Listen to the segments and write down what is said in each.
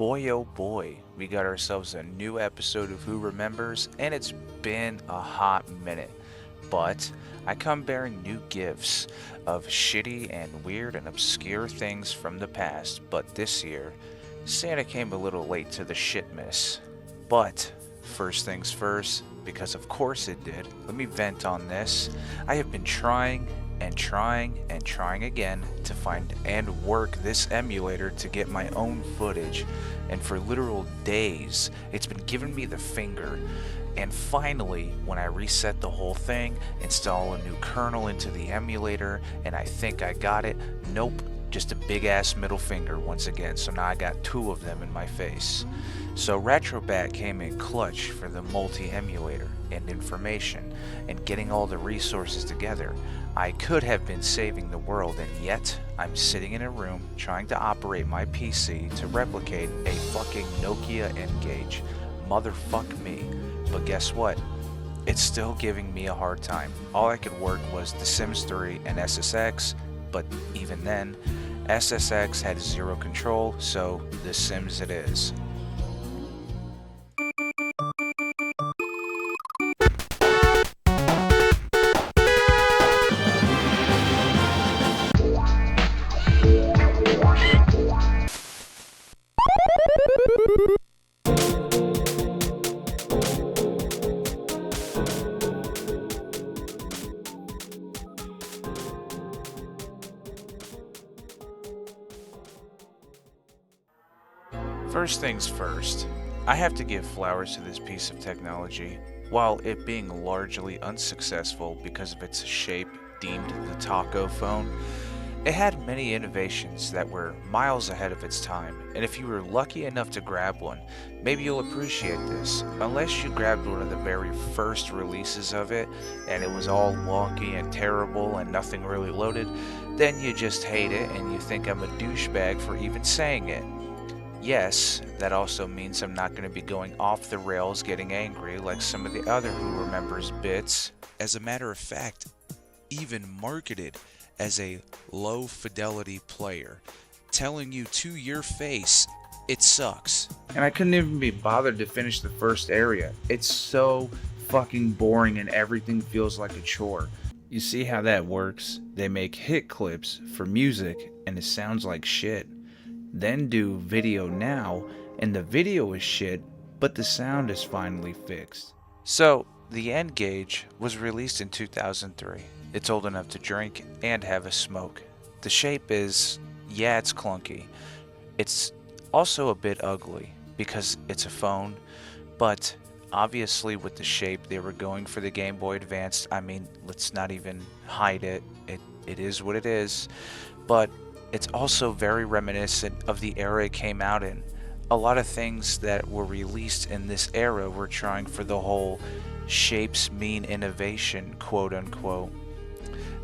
Boy oh boy, we got ourselves a new episode of Who Remembers, and it's been a hot minute. But I come bearing new gifts of shitty and weird and obscure things from the past, but this year, Santa came a little late to the shitmas. But first things first, because of course it did, let me vent on this. I have been trying and trying and trying again to find and work this emulator to get my own footage, and for literal days it's been giving me the finger. And finally, when I reset the whole thing, install a new kernel into the emulator, and I think I got it, nope, just a big ass middle finger once again. So now I got two of them in my face. So Retrobat came in clutch for the multi-emulator and information and getting all the resources together. I could have been saving the world, and yet I'm sitting in a room trying to operate my PC to replicate a fucking Nokia N-Gage. Motherfuck me. But guess what? It's still giving me a hard time. All I could work was The Sims 3 and SSX, but even then, SSX had zero control, so The Sims it is. First things first, I have to give flowers to this piece of technology. While it being largely unsuccessful because of its shape deemed the taco phone, it had many innovations that were miles ahead of its time, and if you were lucky enough to grab one, maybe you'll appreciate this. Unless you grabbed one of the very first releases of it, and it was all wonky and terrible and nothing really loaded, then you just hate it and you think I'm a douchebag for even saying it. Yes, that also means I'm not going to be going off the rails getting angry like some of the other Who Remembers bits. As a matter of fact, even marketed as a low fidelity player, telling you to your face it sucks. And I couldn't even be bothered to finish the first area. It's so fucking boring and everything feels like a chore. You see how that works? They make hit clips for music and it sounds like shit. Then do video now, and the video is shit, but the sound is finally fixed. So, the N-Gage was released in 2003. It's old enough to drink and have a smoke. The shape is, yeah, it's clunky. It's also a bit ugly, because it's a phone, but obviously with the shape they were going for the Game Boy Advance. I mean, let's not even hide it. It is what it is, but it's also very reminiscent of the era it came out in. A lot of things that were released in this era were trying for the whole shapes mean innovation, quote unquote.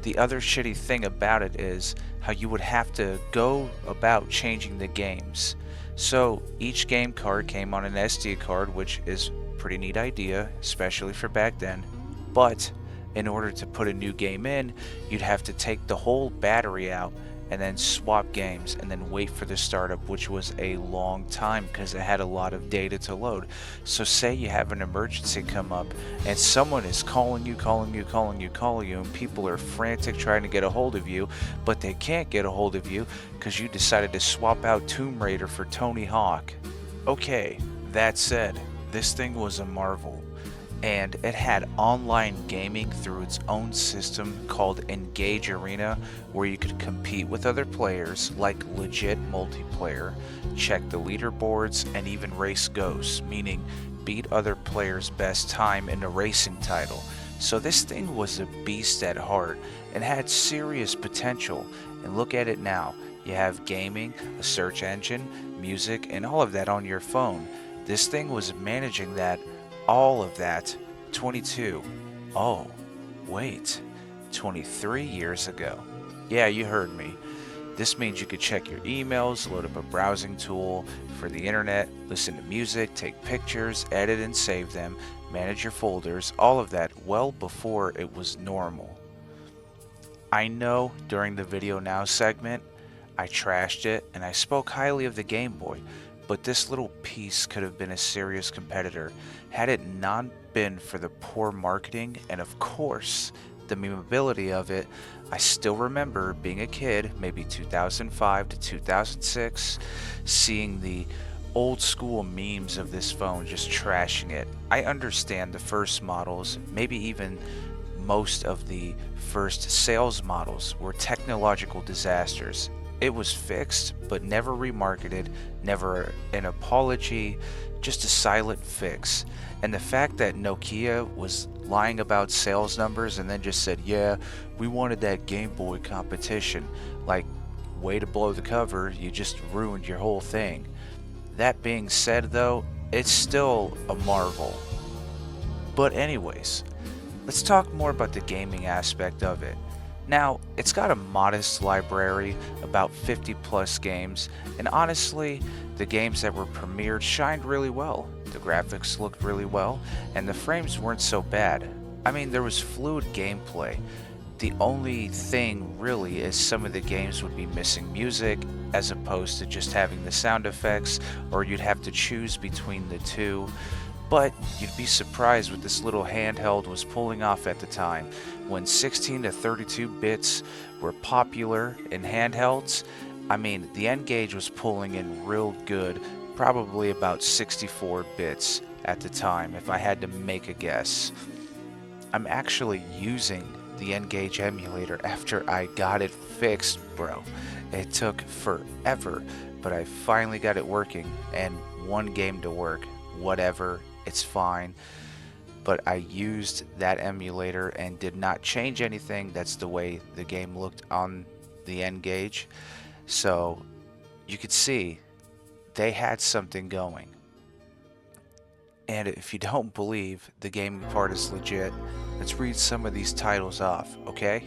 The other shitty thing about it is how you would have to go about changing the games. So each game card came on an SD card, which is a pretty neat idea, especially for back then. But in order to put a new game in, you'd have to take the whole battery out and then swap games and then wait for the startup, which was a long time because it had a lot of data to load. So say you have an emergency come up and someone is calling you, and people are frantic trying to get a hold of you, but they can't get a hold of you because you decided to swap out Tomb Raider for Tony Hawk. Okay, that said, this thing was a marvel. And it had online gaming through its own system called N-Gage Arena, where you could compete with other players like legit multiplayer, check the leaderboards, and even race ghosts, meaning beat other players' best time in a racing title. So this thing was a beast at heart and had serious potential. And look at it now. You have gaming, a search engine, music, and all of that on your phone. This thing was managing that. All of that 22, oh, wait, 23 years ago. Yeah, you heard me. This means you could check your emails, load up a browsing tool for the internet, listen to music, take pictures, edit and save them, manage your folders, all of that well before it was normal. I know during the Video Now segment, I trashed it and I spoke highly of the Game Boy, but this little piece could have been a serious competitor had it not been for the poor marketing and, of course, the memeability of it. I still remember being a kid, maybe 2005 to 2006, seeing the old school memes of this phone just trashing it. I understand the first models, maybe even most of the first sales models, were technological disasters. It was fixed, but never remarketed, never an apology, just a silent fix. And the fact that Nokia was lying about sales numbers and then just said, yeah, we wanted that Game Boy competition, like, way to blow the cover, you just ruined your whole thing. That being said, though, it's still a marvel. But anyways, let's talk more about the gaming aspect of it. Now, it's got a modest library, about 50 plus games, and honestly, the games that were premiered shined really well. The graphics looked really well, and the frames weren't so bad. I mean, there was fluid gameplay. The only thing really is some of the games would be missing music, as opposed to just having the sound effects, or you'd have to choose between the two. But you'd be surprised what this little handheld was pulling off at the time. When 16 to 32 bits were popular in handhelds, I mean, the N-Gage was pulling in real good, probably about 64 bits at the time, if I had to make a guess. I'm actually using the N-Gage emulator after I got it fixed, bro. It took forever, but I finally got it working, and one game to work. Whatever, it's fine. But I used that emulator and did not change anything. That's the way the game looked on the N-Gage. So you could see they had something going. And if you don't believe the gaming part is legit, let's read some of these titles off, okay?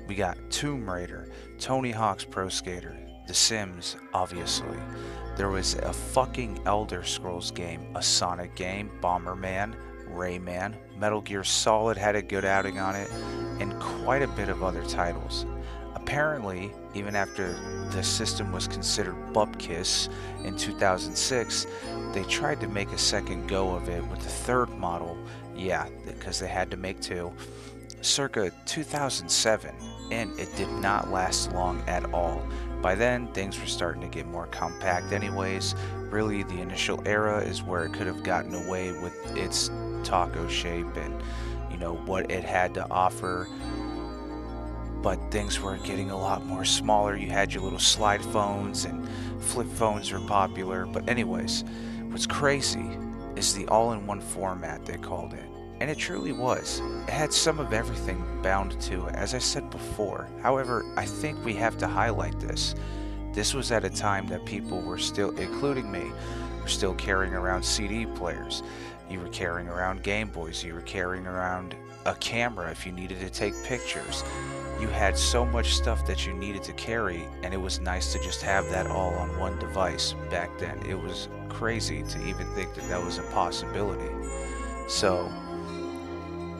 We got Tomb Raider, Tony Hawk's Pro Skater, The Sims, obviously. There was a fucking Elder Scrolls game, a Sonic game, Bomberman, Rayman, Metal Gear Solid had a good outing on it, and quite a bit of other titles. Apparently, even after the system was considered bupkis in 2006, they tried to make a second go of it with the third model, yeah, because they had to make two, circa 2007, and it did not last long at all. By then, things were starting to get more compact anyways. Really, the initial era is where it could have gotten away with its taco shape and, you know, what it had to offer. But things were getting a lot more smaller. You had your little slide phones, and flip phones were popular. But anyways, what's crazy is the all-in-one format, they called it. And it truly was. It had some of everything bound to it, as I said before. However, I think we have to highlight this. This was at a time that people were still, including me, were still carrying around CD players. You were carrying around Game Boys. You were carrying around a camera if you needed to take pictures. You had so much stuff that you needed to carry, and it was nice to just have that all on one device back then. It was crazy to even think that that was a possibility. So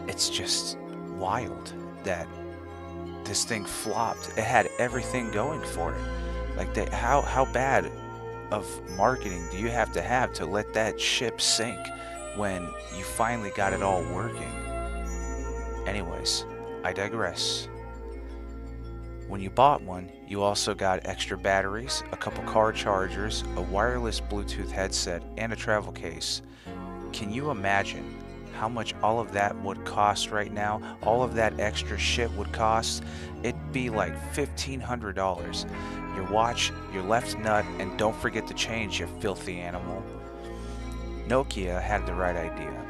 it's just wild that this thing flopped. It had everything going for it. Like, how bad of marketing do you have to let that ship sink when you finally got it all working? Anyways, I digress. When you bought one, you also got extra batteries, a couple car chargers, a wireless Bluetooth headset, and a travel case. Can you imagine how much all of that would cost right now? All of that extra shit would cost? It'd be like $1,500. Your watch, your left nut, and don't forget to change, you filthy animal. Nokia had the right idea.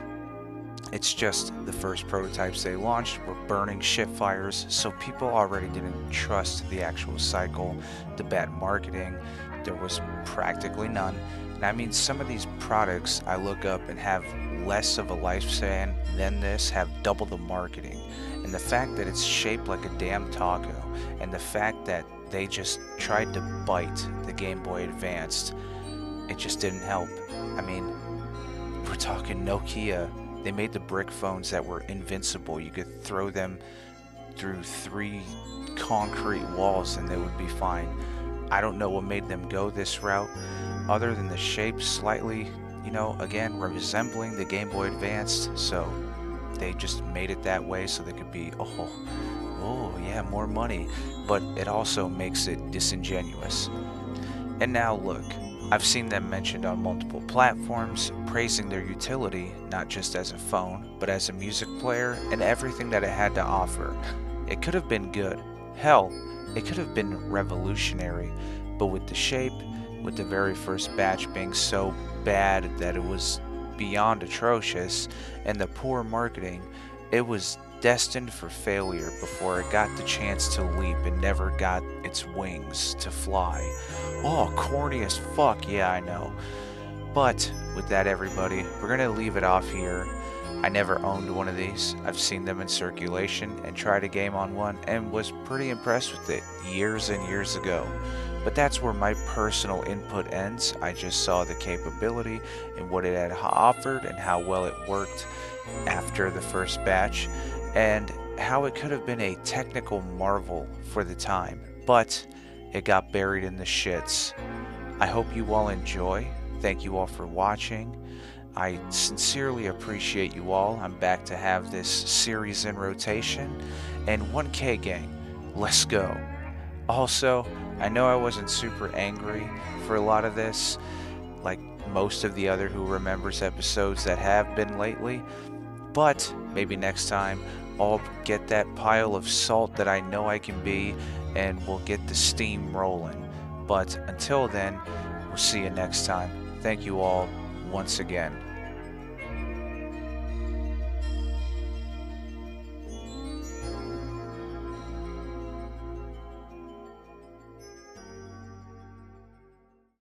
It's just the first prototypes they launched were burning ship fires, so people already didn't trust the actual cycle. The bad marketing, there was practically none. And I mean, some of these products I look up and have less of a lifespan than this have double the marketing. And the fact that it's shaped like a damn taco, and the fact that they just tried to bite the Game Boy Advanced, it just didn't help. I mean, we're talking Nokia. They made the brick phones that were invincible. You could throw them through 3 concrete walls and they would be fine. I don't know what made them go this route, other than the shape slightly, again, resembling the Game Boy Advance. So they just made it that way so they could be, oh yeah, more money. But it also makes it disingenuous. And now look, I've seen them mentioned on multiple platforms, praising their utility, not just as a phone, but as a music player and everything that it had to offer. It could have been good. Hell, it could have been revolutionary, but with the shape, with the very first batch being so bad that it was beyond atrocious, and the poor marketing, it was destined for failure before it got the chance to leap and never got its wings to fly. Oh, corny as fuck, yeah, I know. But with that, everybody, we're gonna leave it off here. I never owned one of these. I've seen them in circulation and tried a game on one and was pretty impressed with it years and years ago. But that's where my personal input ends. I just saw the capability and what it had offered and how well it worked after the first batch and how it could have been a technical marvel for the time. But it got buried in the shits. I hope you all enjoy. Thank you all for watching. I sincerely appreciate you all. I'm back to have this series in rotation. And 1K gang, let's go. Also, I know I wasn't super angry for a lot of this, like most of the other Who Remembers episodes that have been lately, but maybe next time I'll get that pile of salt that I know I can be and we'll get the steam rolling. But until then, we'll see you next time. Thank you all once again.